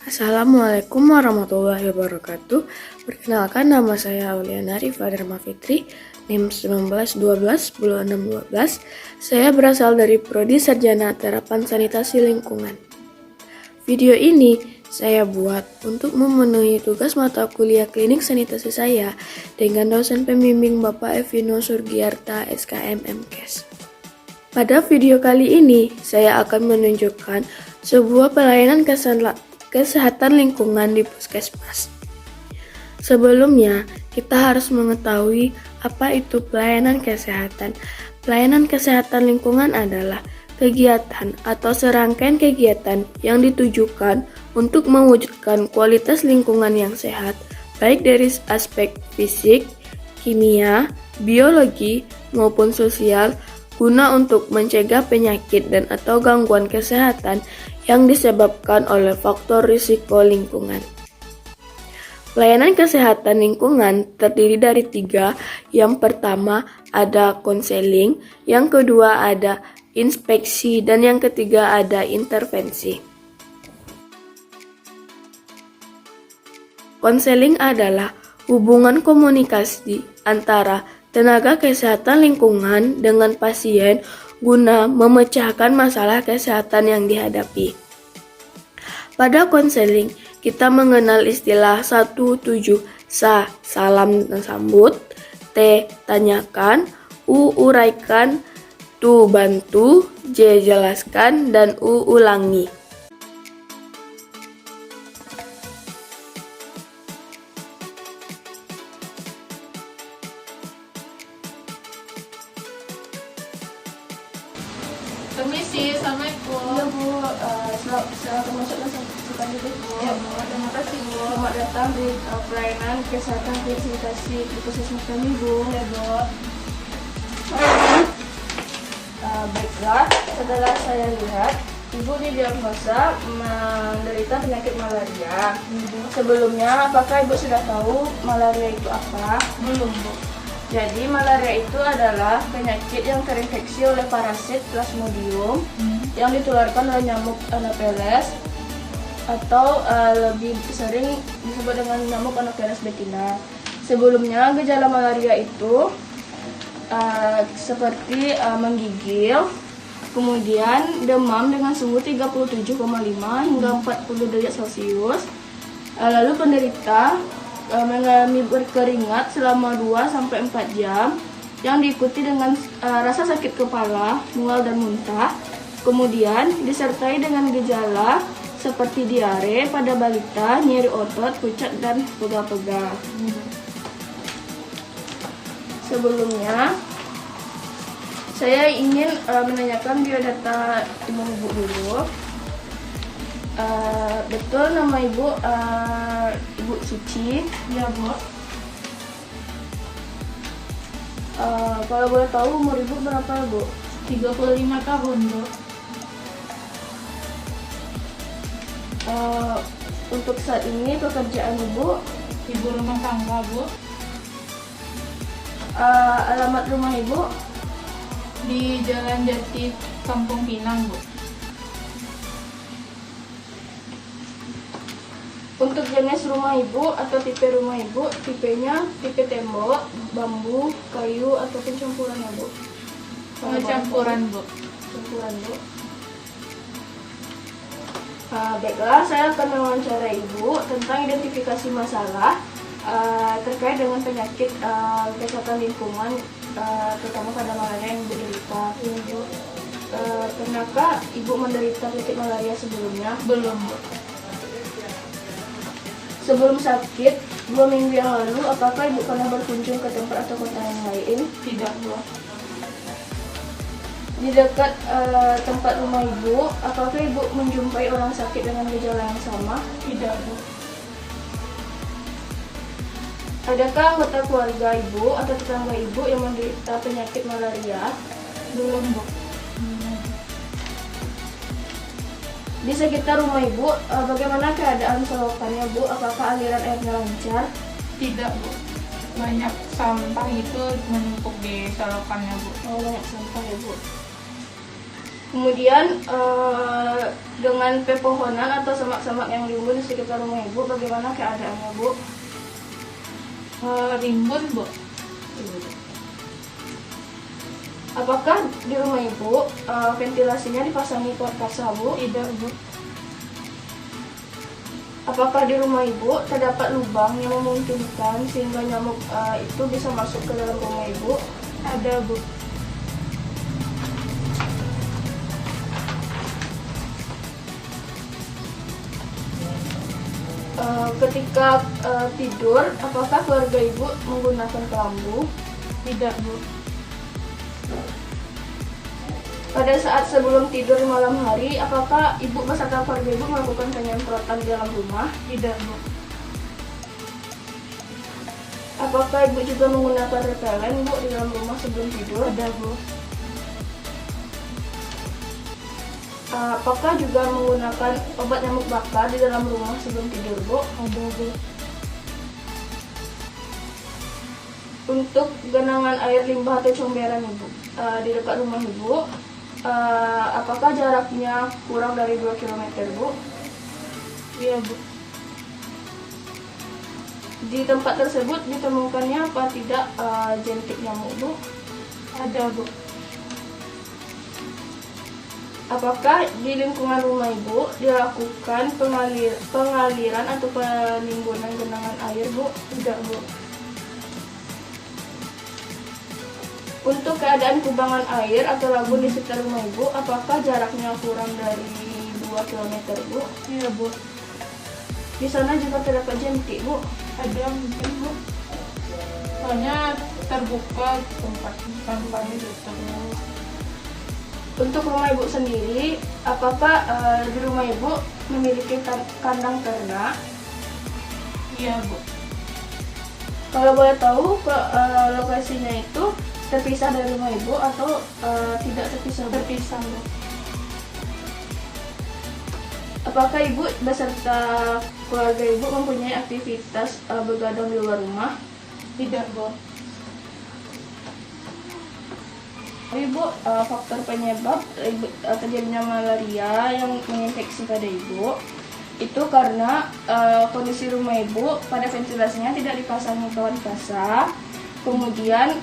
Assalamualaikum warahmatullahi wabarakatuh. Perkenalkan, nama saya Auliana Rifa Dharma Fitri, NIM 1912-10-6-12. Saya berasal dari Prodi Sarjana Terapan Sanitasi Lingkungan. Video ini saya buat untuk memenuhi tugas mata kuliah klinik sanitasi saya dengan dosen pembimbing Bapak Evino Surgiarta SKM MKes. Pada video kali ini, saya akan menunjukkan sebuah pelayanan kesehatan lingkungan di puskesmas. Sebelumnya, kita harus mengetahui apa itu pelayanan kesehatan. Pelayanan kesehatan lingkungan adalah kegiatan atau serangkaian kegiatan yang ditujukan untuk mewujudkan kualitas lingkungan yang sehat, baik dari aspek fisik, kimia, biologi, maupun sosial, guna untuk mencegah penyakit dan atau gangguan kesehatan yang disebabkan oleh faktor risiko lingkungan. Pelayanan kesehatan lingkungan terdiri dari 3. Yang pertama ada konseling, yang kedua ada inspeksi, dan yang ketiga ada intervensi. Konseling adalah hubungan komunikasi antara tenaga kesehatan lingkungan dengan pasien guna memecahkan masalah kesehatan yang dihadapi. Pada konseling, kita mengenal istilah 1-7, sa, salam dan sambut, T, tanyakan, U, uraikan, Tu, bantu, J, jelaskan, dan U, ulangi. Permisi, Assalamualaikum. Ya Bu, selamat masuk kelas Bu. Ya Bu, terima kasih Bu. Selamat datang di pelayanan kesehatan klinik sanitasi di puskesmas kami Bu. Ya Bu. Baiklah, setelah saya lihat, Ibu didiagnosa menderita penyakit malaria. Sebelumnya, apakah Ibu sudah tahu malaria itu apa? Belum Bu. Jadi, malaria itu adalah penyakit yang terinfeksi oleh parasit Plasmodium yang ditularkan oleh nyamuk Anopheles atau lebih sering disebut dengan nyamuk Anopheles betina. Sebelumnya, gejala malaria itu seperti menggigil, kemudian demam dengan suhu 37,5 hingga 40 derajat Celcius. Lalu penderita mengalami berkeringat selama 2-4 jam yang diikuti dengan rasa sakit kepala, mual dan muntah. Kemudian disertai dengan gejala seperti diare pada balita, nyeri otot, pucat dan pegal-pegal. Sebelumnya saya ingin menanyakan biodata ibu dulu. Betul nama Ibu Ibu Suci? Ya Bu. Kalau boleh tahu umur Ibu berapa Bu? 35 tahun Bu. Untuk saat ini pekerjaan Ibu, Ibu rumah tangga Bu. alamat rumah Ibu? Di Jalan Jati, Kampung Pinang Bu. Untuk jenis rumah Ibu atau tipe rumah Ibu, tipenya tipe tembok, bambu, kayu, ataupun campuran ya Bu? Campuran Bu. Campuran Bu. Baiklah, saya akan mewawancarai Ibu tentang identifikasi masalah terkait dengan penyakit kesehatan lingkungan, terutama pada malaria yang Ibu derita. Ibu, pernahkah Ibu menderita penyakit malaria sebelumnya? Belum Bu. Sebelum sakit, 2 minggu yang lalu, apakah Ibu pernah berkunjung ke tempat atau kota yang lain? Tidak Bu. Di dekat tempat rumah Ibu, apakah Ibu menjumpai orang sakit dengan gejala yang sama? Tidak Bu. Adakah anggota keluarga Ibu atau tetangga Ibu yang menderita penyakit malaria? Belum Bu. Di sekitar rumah Ibu, bagaimana keadaan selokannya Bu? Apakah aliran airnya lancar? Tidak Bu. Banyak sampah itu menumpuk di selokannya Bu. Oh, banyak sampah ya Bu. Kemudian dengan pepohonan atau semak-semak yang rimbun di sekitar rumah Ibu, bagaimana keadaannya, Bu? Rimbun, Bu. Apakah di rumah Ibu ventilasinya dipasangi kawat kasa, Bu? Tidak, Bu. Apakah di rumah Ibu terdapat lubang yang memungkinkan sehingga nyamuk itu bisa masuk ke dalam rumah Ibu? Ada, Bu. Ketika tidur, apakah keluarga Ibu menggunakan kelambu? Tidak, Bu. Pada saat sebelum tidur di malam hari, apakah Ibu beserta keluarga Ibu melakukan penyemprotan di dalam rumah? Tidak, Bu. Apakah Ibu juga menggunakan repelen, Bu, di dalam rumah sebelum tidur? Ada, Bu. Apakah juga menggunakan obat nyamuk bakar di dalam rumah sebelum tidur, Bu? Ada, Bu. Untuk genangan air limbah atau comberan Ibu di dekat rumah Ibu, apakah jaraknya kurang dari 2 km, Bu? Iya, Bu. Di tempat tersebut ditemukannya apa tidak jentik nyamuk, Bu? Ada, Bu. Apakah di lingkungan rumah Ibu dilakukan pengaliran atau penimbunan genangan air, Bu? Tidak, Bu. Untuk keadaan kubangan air atau lagun di sekitar rumah Ibu, apakah jaraknya kurang dari 2 km, Bu? Iya, Bu. Di sana juga terdapat jentik, Bu. Ada mungkin, Bu. Soalnya terbuka tempatnya gitu. Untuk rumah Ibu sendiri, apakah di rumah Ibu memiliki kandang ternak? Iya, Bu. Kalau boleh tahu, lokasinya itu terpisah dari rumah Ibu atau tidak terpisah, Bu? Terpisah, Bu. Apakah Ibu beserta keluarga Ibu mempunyai aktivitas begadang di luar rumah? Tidak, Bu. Ibu, faktor penyebab terjadinya malaria yang menginfeksi pada Ibu itu karena kondisi rumah Ibu pada ventilasinya tidak dipasangi kawat kasa, kemudian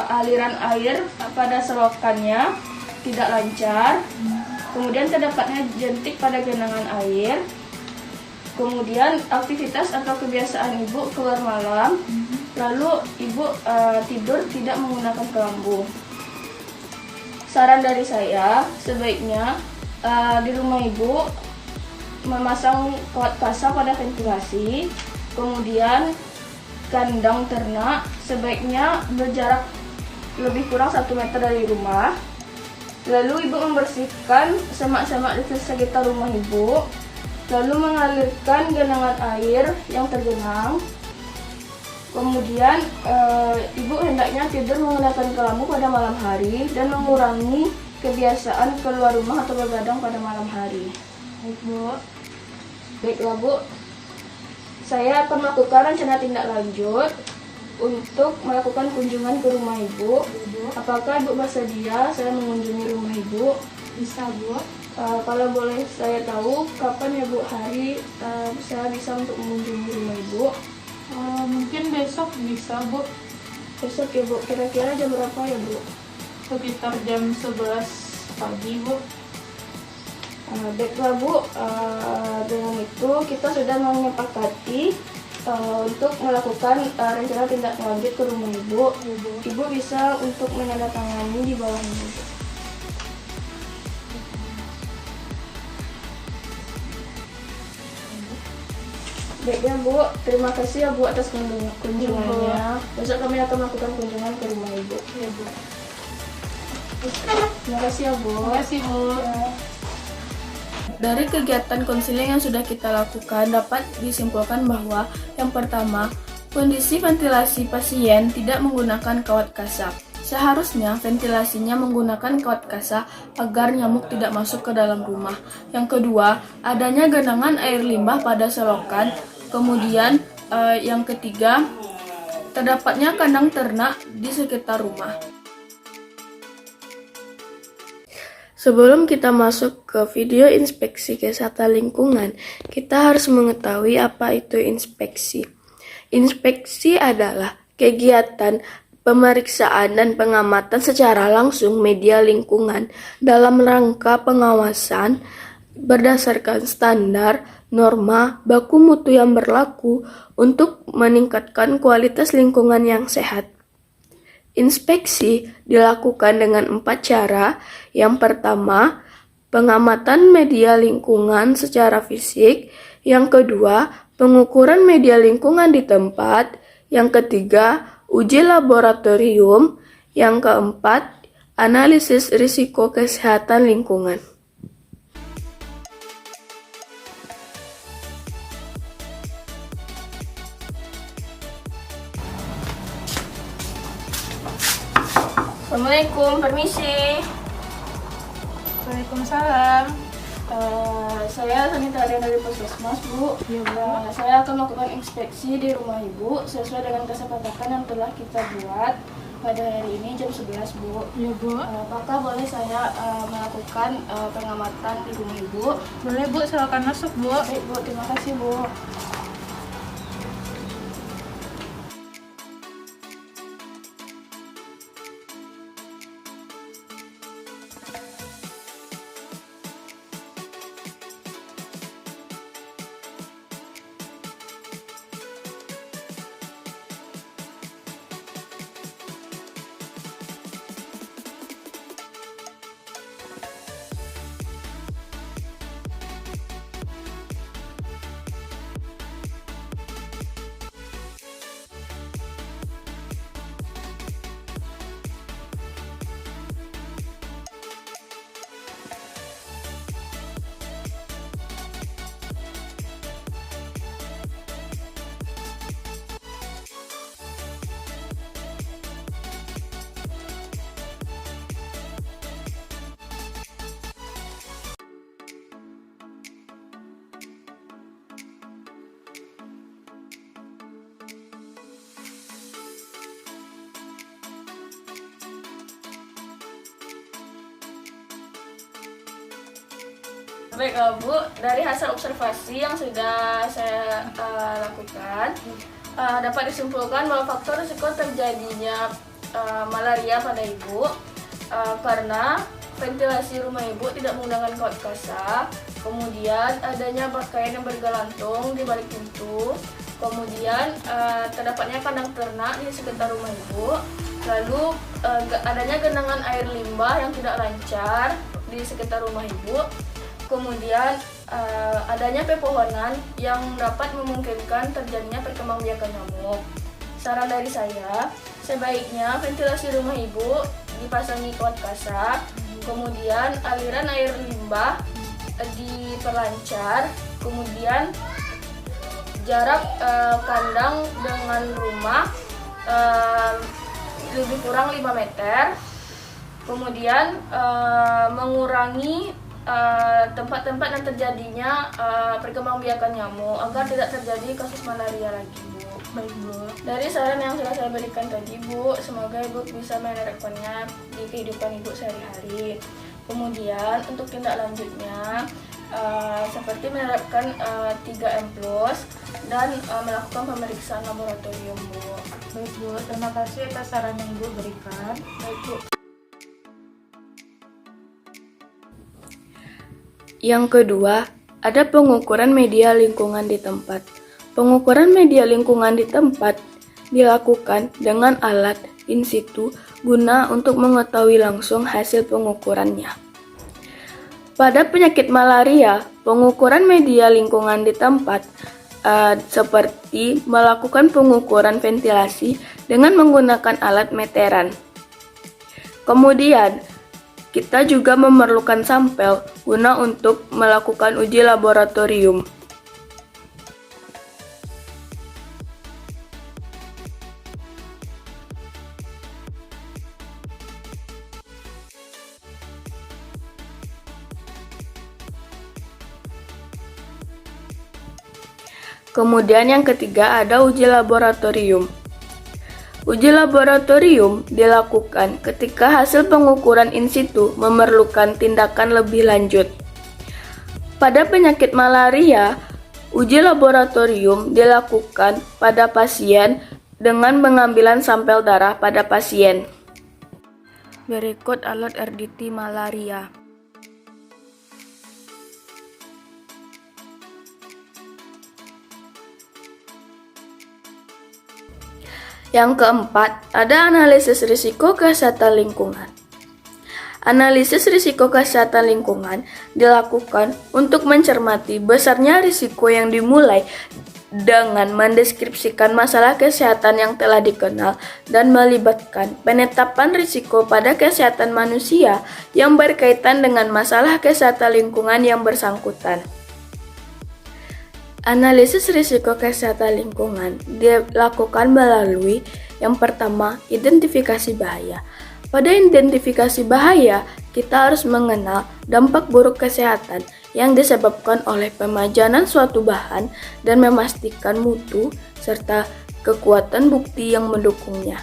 aliran air pada selokannya tidak lancar, kemudian terdapatnya jentik pada genangan air, kemudian aktivitas atau kebiasaan Ibu keluar malam, lalu Ibu tidur tidak menggunakan kelambu. Saran dari saya, sebaiknya di rumah Ibu memasang kawat kasa pada ventilasi, kemudian kandang ternak sebaiknya berjarak lebih kurang 1 meter dari rumah. Lalu Ibu membersihkan semak-semak di sekitar rumah Ibu, lalu mengalirkan genangan air yang tergenang. Kemudian Ibu hendaknya tidur menggunakan kelambu pada malam hari dan mengurangi kebiasaan keluar rumah atau begadang pada malam hari. Baik, Bu. Baiklah, Bu. Saya akan melakukan rencana tindak lanjut untuk melakukan kunjungan ke rumah Ibu. Apakah Ibu bersedia saya mengunjungi rumah Ibu? Bisa, Bu. Kalau boleh saya tahu kapan ya, Bu, hari saya bisa untuk mengunjungi rumah Ibu? Mungkin besok bisa, Bu. Besok ya, Bu. Kira-kira jam berapa ya, Bu? Sekitar jam 11 pagi, Bu. Baiklah, Bu. Dengan itu kita sudah menyepakati untuk melakukan rencana tindak lanjut ke rumah Ibu. Ibu bisa untuk menandatangani di bawah ini, Bu. Baiknya, Bu, terima kasih ya, Bu, atas kunjungannya. Besok kami akan melakukan kunjungan ke rumah Ibu. Iya, Bu. Terima kasih ya, Bu. Terima kasih, Bu. Dari kegiatan konseling yang sudah kita lakukan dapat disimpulkan bahwa yang pertama, kondisi ventilasi pasien tidak menggunakan kawat kasa. Seharusnya ventilasinya menggunakan kawat kasa agar nyamuk tidak masuk ke dalam rumah. Yang kedua, adanya genangan air limbah pada selokan. Kemudian yang ketiga, terdapatnya kandang ternak di sekitar rumah. Sebelum kita masuk ke video inspeksi kesehatan lingkungan, kita harus mengetahui apa itu inspeksi. Inspeksi adalah kegiatan pemeriksaan dan pengamatan secara langsung media lingkungan dalam rangka pengawasan berdasarkan standar, norma, baku mutu yang berlaku untuk meningkatkan kualitas lingkungan yang sehat. Inspeksi dilakukan dengan 4 cara. Yang pertama, pengamatan media lingkungan secara fisik. Yang kedua, pengukuran media lingkungan di tempat. Yang ketiga, uji laboratorium. Yang keempat, analisis risiko kesehatan lingkungan. Assalamualaikum, permisi. Waalaikumsalam. Saya sanitarian dari Puskesmas, Bu. Iya, Bu. Saya akan melakukan inspeksi di rumah Ibu sesuai dengan kesepakatan yang telah kita buat pada hari ini jam 11, Bu. Iya, Bu. Apakah boleh saya melakukan pengamatan di rumah Ibu? Boleh, Bu, silakan masuk, Bu. Baik, Bu. Terima kasih, Bu. Baik, Bu, dari hasil observasi yang sudah saya lakukan, dapat disimpulkan bahwa faktor risiko terjadinya malaria pada Ibu karena ventilasi rumah Ibu tidak menggunakan kawat kasa, kemudian adanya pakaian yang bergelantung di balik pintu, kemudian terdapatnya kandang ternak di sekitar rumah Ibu, lalu adanya genangan air limbah yang tidak lancar di sekitar rumah Ibu. Kemudian adanya pepohonan yang dapat memungkinkan terjadinya perkembangbiakan nyamuk. Saran dari saya, sebaiknya ventilasi rumah Ibu dipasangi kawat kasa, kemudian aliran air limbah diperlancar, kemudian jarak kandang dengan rumah lebih kurang 5 meter, kemudian mengurangi tempat-tempat yang terjadinya perkembangbiakan nyamuk agar tidak terjadi kasus malaria lagi, Bu. Baik, Bu. Dari saran yang sudah saya berikan tadi, Bu, semoga Ibu bisa menerapkannya di kehidupan Ibu sehari-hari. Kemudian untuk tindak lanjutnya seperti menerapkan 3M+ dan melakukan pemeriksaan laboratorium, Bu. Baik, Bu. Terima kasih atas saran yang Ibu berikan. Baik, Bu. Yang kedua, ada pengukuran media lingkungan di tempat. Pengukuran media lingkungan di tempat dilakukan dengan alat in situ guna untuk mengetahui langsung hasil pengukurannya. Pada penyakit malaria, pengukuran media lingkungan di tempat seperti melakukan pengukuran ventilasi dengan menggunakan alat meteran. Kemudian, kita juga memerlukan sampel guna untuk melakukan uji laboratorium. Kemudian yang ketiga ada uji laboratorium. Uji laboratorium dilakukan ketika hasil pengukuran in situ memerlukan tindakan lebih lanjut. Pada penyakit malaria, uji laboratorium dilakukan pada pasien dengan pengambilan sampel darah pada pasien. Berikut alat RDT malaria. Yang keempat, ada analisis risiko kesehatan lingkungan. Analisis risiko kesehatan lingkungan dilakukan untuk mencermati besarnya risiko yang dimulai dengan mendeskripsikan masalah kesehatan yang telah dikenal dan melibatkan penetapan risiko pada kesehatan manusia yang berkaitan dengan masalah kesehatan lingkungan yang bersangkutan. Analisis risiko kesehatan lingkungan dilakukan melalui yang pertama, identifikasi bahaya. Pada identifikasi bahaya, kita harus mengenal dampak buruk kesehatan yang disebabkan oleh pemajanan suatu bahan dan memastikan mutu serta kekuatan bukti yang mendukungnya.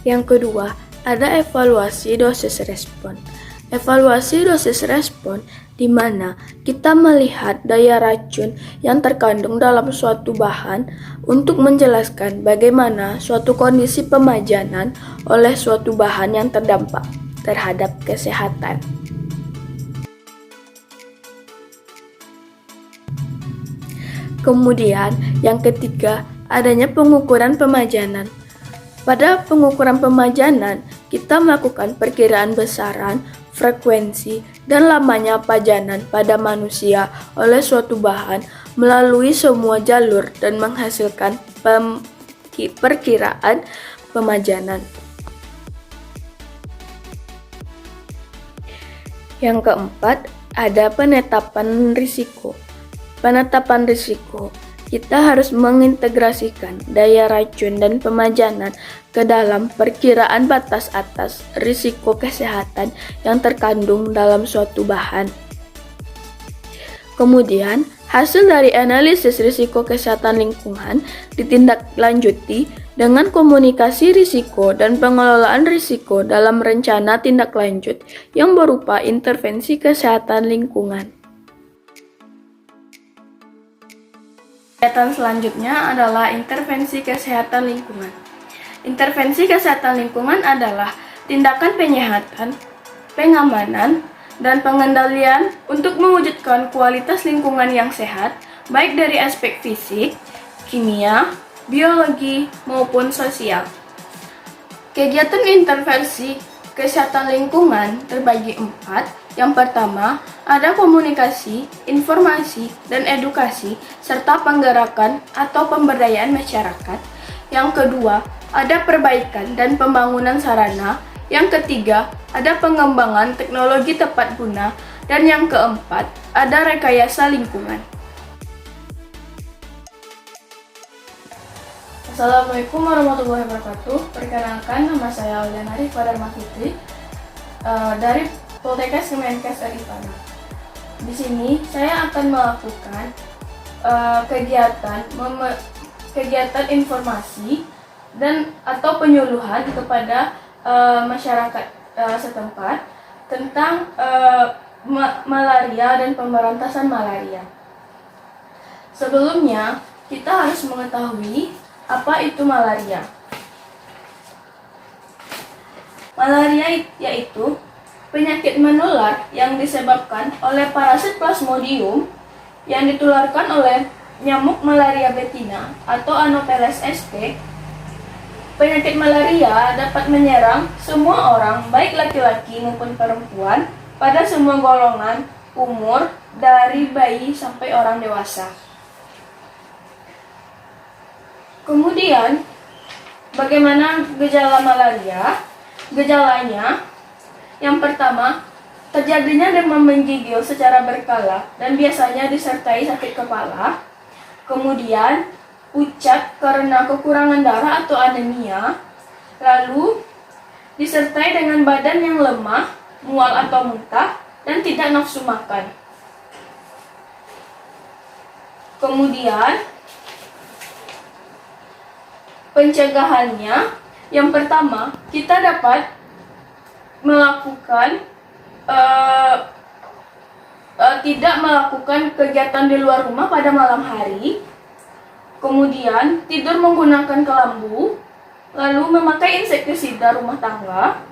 Yang kedua, ada evaluasi dosis respon. Evaluasi dosis respon di mana kita melihat daya racun yang terkandung dalam suatu bahan untuk menjelaskan bagaimana suatu kondisi pemajanan oleh suatu bahan yang terdampak terhadap kesehatan. Kemudian, yang ketiga, adanya pengukuran pemajanan. Pada pengukuran pemajanan, kita melakukan perkiraan besaran, frekuensi, dan lamanya pajanan pada manusia oleh suatu bahan melalui semua jalur dan menghasilkan perkiraan pemajanan. Yang keempat, ada penetapan risiko. Penetapan risiko, kita harus mengintegrasikan daya racun dan pemajanan ke dalam perkiraan batas atas risiko kesehatan yang terkandung dalam suatu bahan. Kemudian, hasil dari analisis risiko kesehatan lingkungan ditindaklanjuti dengan komunikasi risiko dan pengelolaan risiko dalam rencana tindak lanjut yang berupa intervensi kesehatan lingkungan. Kegiatan selanjutnya adalah intervensi kesehatan lingkungan. Intervensi kesehatan lingkungan adalah tindakan penyehatan, pengamanan, dan pengendalian untuk mewujudkan kualitas lingkungan yang sehat, baik dari aspek fisik, kimia, biologi, maupun sosial. Kegiatan intervensi kesehatan lingkungan terbagi 4. Yang pertama, ada komunikasi, informasi, dan edukasi, serta penggerakan atau pemberdayaan masyarakat. Yang kedua, ada perbaikan dan pembangunan sarana. Yang ketiga, ada pengembangan teknologi tepat guna. Dan yang keempat, ada rekayasa lingkungan. Assalamualaikum warahmatullahi wabarakatuh. Perkenalkan, nama saya Auliana Rifah Dharma Fitri dari Poltekkes Kemenkes RI Tanah. Di sini saya akan melakukan kegiatan informasi dan atau penyuluhan kepada masyarakat setempat tentang malaria dan pemberantasan malaria. Sebelumnya, kita harus mengetahui apa itu malaria. Malaria yaitu penyakit menular yang disebabkan oleh parasit Plasmodium yang ditularkan oleh nyamuk malaria betina atau Anopheles sp. Penyakit malaria dapat menyerang semua orang, baik laki-laki maupun perempuan, pada semua golongan umur dari bayi sampai orang dewasa. Kemudian, bagaimana gejala malaria? Gejalanya, yang pertama, terjadinya demam menggigil secara berkala dan biasanya disertai sakit kepala. Kemudian, ucap karena kekurangan darah atau anemia. Lalu, disertai dengan badan yang lemah, mual atau muntah, dan tidak nafsu makan. Kemudian, pencegahannya, yang pertama, kita dapat melakukan tidak melakukan kegiatan di luar rumah pada malam hari. Kemudian, tidur menggunakan kelambu, lalu memakai insektisida rumah tangga.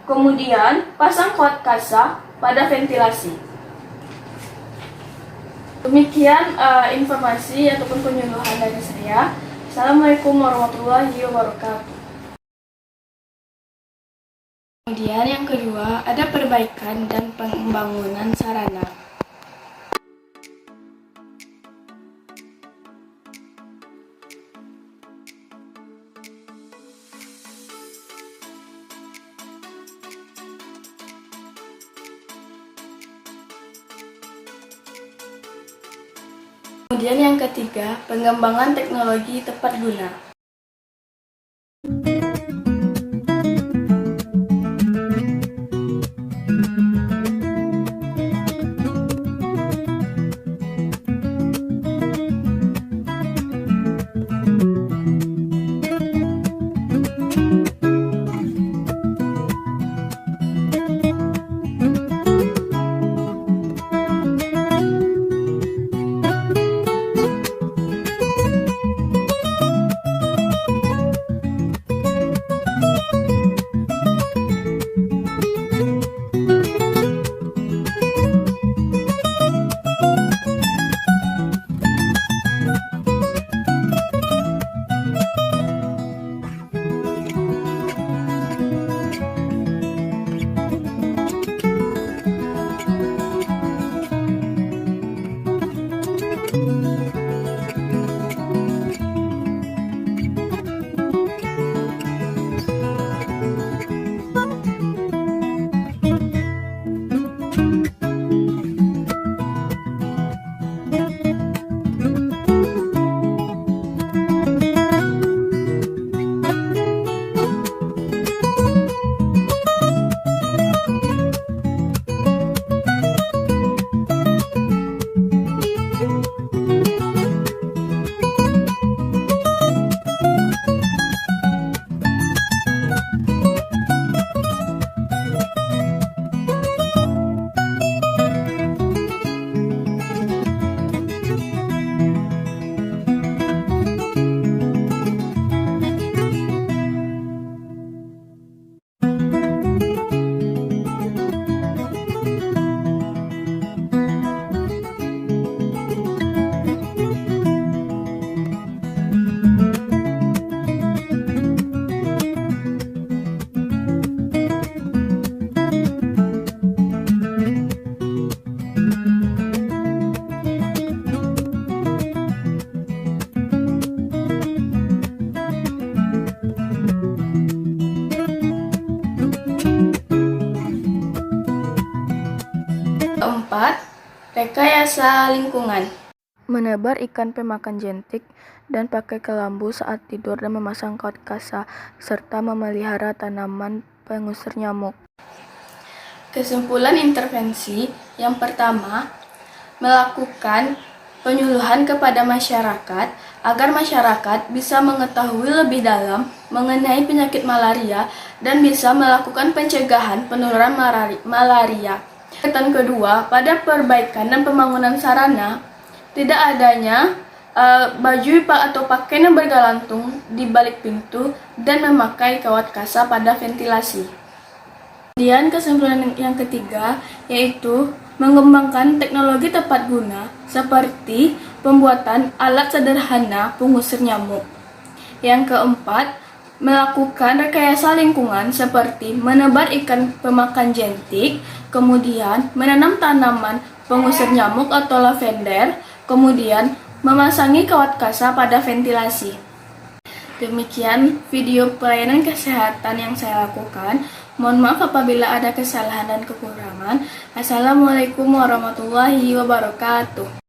Kemudian, pasang kawat kasa pada ventilasi. Demikian informasi ataupun penyuluhan dari saya. Assalamualaikum warahmatullahi wabarakatuh. Kemudian yang kedua, ada perbaikan dan pembangunan sarana. Kemudian yang ketiga, pengembangan teknologi tepat guna. Keempat, rekayasa lingkungan. Menebar ikan pemakan jentik dan pakai kelambu saat tidur dan memasang kawat kasa, serta memelihara tanaman pengusir nyamuk. Kesimpulan intervensi yang pertama, melakukan penyuluhan kepada masyarakat agar masyarakat bisa mengetahui lebih dalam mengenai penyakit malaria dan bisa melakukan pencegahan penularan malaria. Yang kedua, pada perbaikan dan pembangunan sarana, tidak adanya baju atau pakaian yang bergelantung di balik pintu dan memakai kawat kasa pada ventilasi. Kemudian kesimpulan yang ketiga yaitu mengembangkan teknologi tepat guna seperti pembuatan alat sederhana pengusir nyamuk. Yang keempat, melakukan rekayasa lingkungan seperti menebar ikan pemakan jentik, kemudian menanam tanaman pengusir nyamuk atau lavender, kemudian memasangi kawat kasa pada ventilasi. Demikian video pelayanan kesehatan yang saya lakukan. Mohon maaf apabila ada kesalahan dan kekurangan. Assalamualaikum warahmatullahi wabarakatuh.